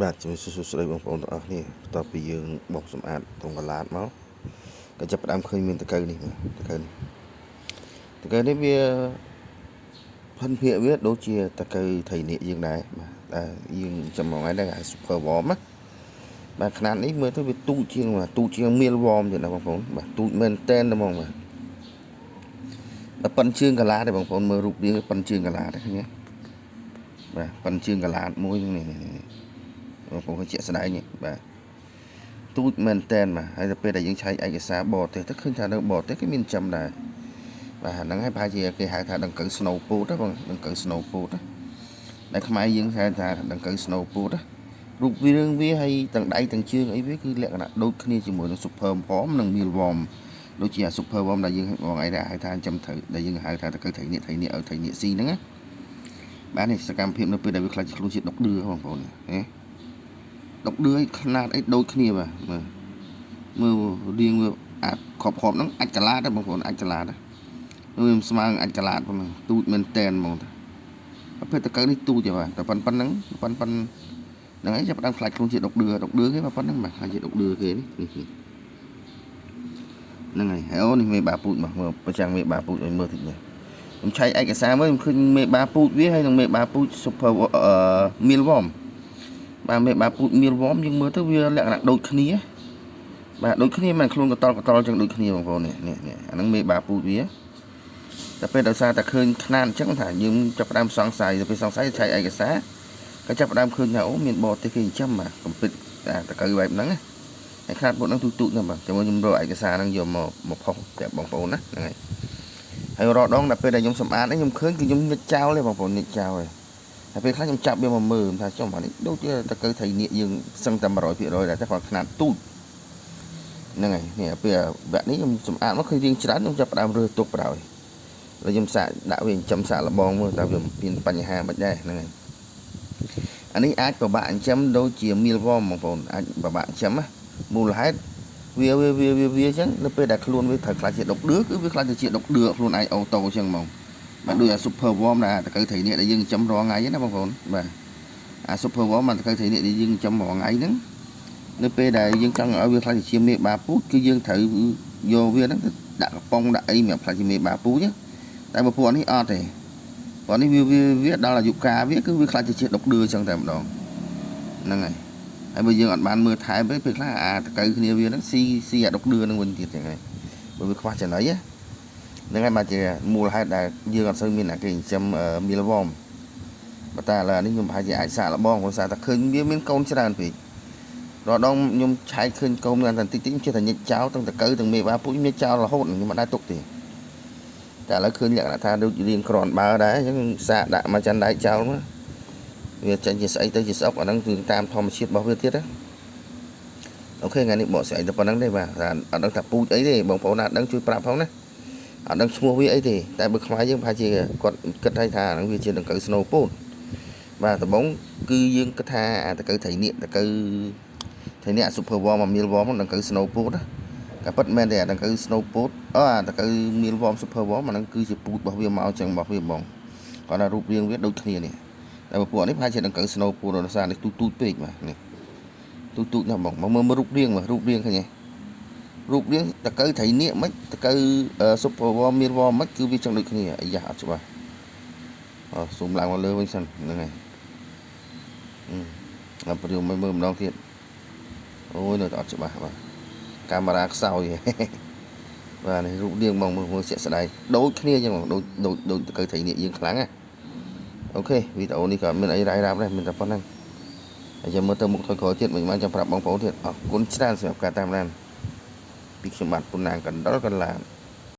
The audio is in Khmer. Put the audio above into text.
បាទជំរាបសួរស្ដីបងប្អូនទាំងអស់គ្នាបន្ទាប់ពីយើងបោកសម្អាតក្នុងកន្លាតមកក៏ចាប់ផ្ដើមឃើញមានតកៅនេះតកៅនេះវាផិនភាកវាដូចជាតកៅថៃនាគយើងដែរបាទតែយើងចាំមកថ្ងៃហ្នឹង super warm ណាបាទຂະຫນາດនេះមើលទៅវាទូចជាងមៀល warm ទៀតណាបងប្អូនបាទទូចមែនតែនហ្មងបាទដល់ប៉ុនជើងកន្លាតទេបងប្អូនមើលរូបរាងប៉ុនជើងកន្លាតឃើញទេបាទប៉ុនជើងកន្លាតមួយនេះបងប្អូនជាក់ស្ដែងនេះបាទទូចមែនតែនបាទហើយដល់ពេលដែលយើងឆែកឯកសារបរទេសទៅឃើញថានៅបរទេសគេមានចំដែរបាទហ្នឹងហើយប្រហែលជាគេហៅថាដង្កូវ snow boat ណាបងដង្កូវ snow boat ណាដែលខ្មែរយើងហៅថាដង្កូវ snow boat ណារូបរាងវាហើយទាំងដៃទាំងជើងអីវាគឺលក្ខណៈដូចគ្នាជាមួយនឹង super warm និង meal warm ដូចជា super warm ដែលយើងបងឯងហៅថាចាំត្រូវដែលយើងហៅថាតកៅថៃនាគឲ្យថៃនាគស៊ីហ្នឹងណាបាទនេះសកម្មភាពនៅពេលដែលវាខ្លាចខ្លួនជាដុកឌឺបងប្អូនណាដុកឌឺឲ្យຂະຫນາດអីដូចគ្នាបាទមើលរាងវាអាចខប់ហ្នឹងអាចកន្លាតដែរបងប្អូនអាចកន្លាតដែរវាស្មើនឹងអាចកន្លាតហ្នឹងទូចមែនតែនហ្មងប្រភេទតកៅនេះទូចទេបាទតែប៉ុណ្្នឹងហ្នឹងឯងចាប់ផ្ដើមខ្លាចខ្លួនជាដុកឌឺគេប៉ុណ្្នឹងបាទខ្លាចជាដុកឌឺគេនេះហ្នឹងហើយអូនេះមេបាពូជមកមើលប្រចាំងមេបាពូជឲ្យមើលតិចនេះខ្ញុំឆែកឯកសារមើលខ្ញុំឃើញមេបាពូជវាហើយនឹងមេបាពូជ super meal worm បាទមេបាពូជ meal worm យើងមើលទៅវាលក្ខណៈដូចគ្នាបាទដូចគ្នាមិនខ្លួនកតល់ចឹងដូចគ្នាបងប្អូននេះអាហ្នឹងមេបាពូជវាតែពេលដោយសារតែឃើញຂະຫນາດអញ្ចឹងថាយើងចាប់ផ្ដើមសង្ស័យទៅពេលសង្ស័យឆែកឯកសារក៏ចាប់ផ្ដើមឃើញថាអូមានបរទេសគេចិញ្ចឹមបាទកំពិតតកៅបែបហ្នឹងណាហើយຂະຫນາດពួកហ្នឹងទូចណាស់បាទចាំខ្ញុំរកឯកសារហ្នឹងយកមកផុសប្រាប់បងប្អូនណាហ្នឹងហើយរាល់ដងដល់ពេលដែលខ្ញុំសម្អាតខ្ញុំឃើញគឺខ្ញុំញិចចោលទេបងប្អូនញិចចោលហើយពេលខ្លះខ្ញុំចាប់វាមកមើលថាចុះអានេះដូចជាតកៅថៃនាគយើងសឹងតែ 100% ដែរតែគាត់ຂະຫນាត់ទូចហ្នឹងហើយនេះពេលវគ្គនេះខ្ញុំសម្អាតមកឃើញរៀងច្រើនខ្ញុំចាប់ផ្ដើមរើសទុកបណ្ដោយហើយខ្ញុំសាកដាក់វាចិញ្ចឹមសាកលបងមើលតើវាមានបញ្ហាមិនដែរហ្នឹងហើយអានេះអាចពិបាកចិញ្ចឹមដូចជា meal worm បងប្អូនអាចពិបាកចិញ្ចឹមណាមូលហេតុវាអញ្ចឹងនៅពេលដែលខ្លួនវាត្រូវខ្លាចជាដុកឌឺគឺវាខ្លាចទៅជាដុកឌឺខ្លួនឯងអូតូអញ្ចឹងហ្មងបាទដូចអា super worm ដែរតកៅថៃនាគដែលយើងចិញ្ចឹមរាល់ថ្ងៃណាបងប្អូនបាទអា super worm មកតកៅថៃនាគដែលយើងចិញ្ចឹមរាល់ថ្ងៃហ្នឹងនៅពេលដែលយើងចង់ឲ្យវាខ្លាចទៅជាមេបាពូជគឺយើងត្រូវយកវាហ្នឹងទៅដាក់កំប៉ុងដាក់អីសម្រាប់ខ្លាចជាមេបាពូជតែបើពួកនេះអត់ទេពួកនេះវាដល់អាយុកាលវាគឺវាខ្លាចទៅជាដុកឌឺអញ្ចឹងតែម្ដងហ្នឹងហើយហើយបើយើងអត់បានមើលថែពេលខ្លះអាតកៅគ្នាវាហ្នឹងស៊ីអាដុកឌឺហ្នឹងវិញទៀតចឹងហើយបើវាខ្វះចំណីហ្នឹងហើយមកជាមូលហេតុដែលយើងអត់សូវមានអាគេចិញ្ចឹម meal worm បើតែឥឡូវនេះខ្ញុំប្រហែលជាអាចសាកល្បងព្រោះសារតែឃើញវាមានកូនច្រើនពេករដងខ្ញុំឆែកឃើញកូនមានតែតិចខ្ញុំចេះតែញិចចោលទាំងតកៅទាំងមេបាពូជញិចចោលរហូតខ្ញុំមិនដែរទុកទេតែឥឡូវឃើញលក្ខណៈថាដូចរៀងក្រាន់បើដែរអញ្ចឹងសាកដាក់មកចាន់ដែកចោលមកវាចេញជាស្អីទៅជាស្អុកអាហ្នឹងគឺតាមធម្មជាតិរបស់វាទៀតណាអូខេថ្ងៃនេះបកស្អីទៅប៉ុណ្្នឹងទេបាទអត់ដឹងថាពូជអីទេបងប្អូនណាអត់ដឹងជួយប្រាប់ផងណាអត់ដឹងឈ្មោះវាអីទេតែបើខ្មែរយើងប្រហែលជាគាត់គិតថាហ្នឹងវាជាដង្កូវ snow boat បាទដំបូងគឺយើងគិតថាអាតកៅថៃនាគតកៅថៃនាគ super worm មក meal worm ដង្កូវ snow boat ណាតែពិតមែនទេអាដង្កូវ snow boat អាតកៅ meal worm super worm អាហ្នឹងគឺជាពូជរបស់វាមកចឹងរបស់វាបងគាត់ថារូបរាងវាដូចគ្នានេះតែពួកនេះប្រហែលជាដង្កូវ snow boat ដោយសារនេះទូចពេកបាទនេះទូចណាស់បងមកមើលរូបរាងឃើញទេរូបរាងតកៅថៃនាគមិនតកៅ super worm meal worm មិនគឺវាចឹងដូចគ្នាអាយ៉ាអត់ច្បាស់ស៊ូមឡើងមកលើវិញសិនហ្នឹងហើយដល់ព្រាវមើលម្ដងទៀតអូយនៅតែអត់ច្បាស់បាទកាមេរ៉ាខ្សោយបាទនេះរូបរាងបងមើលជាក់ស្ដែងដូចគ្នាចឹងបងដូចតកៅថៃនាគយើងខ្លាំងណាអូខេវីដេអូនេះក៏មានអីរ៉ាយរ៉ាប់ដែរមានតែប៉ុណ្្នឹងហើយចាំមើលទៅមុខថយក្រោយទៀតមិនបានចាំប្រាប់បងប្អូនទៀតអរគុណច្រើនសម្រាប់ការតាមដានពីខ្ញុំបាទពុណាងកណ្ដុរកន្លា